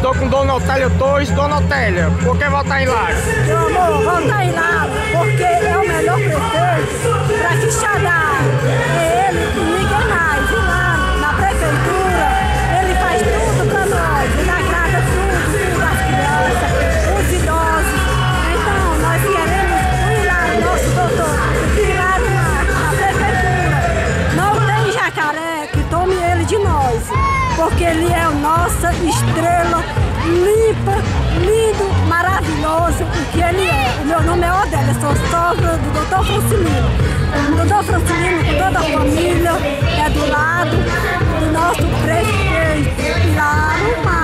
Estou com Dona Otélia Torres. Dona Otélia, por que votar em Laro? Meu amor, votar em Laro porque é o melhor prefeito para Quixadá. É ele e ninguém mais. E lá na prefeitura, ele faz tudo para nós. Ele agrada tudo das crianças, os idosos. Então, nós queremos ir lá, o nosso doutor, ir lá na prefeitura. Não tem jacaré que tome ele de nós, porque ele é a nossa estrela limpa, lindo, maravilhoso, o que ele é. O meu nome é Odélia, sou sogra do Dr. Francilino. O Dr. Francilino, com toda a família, é do lado do nosso prefeito Laro.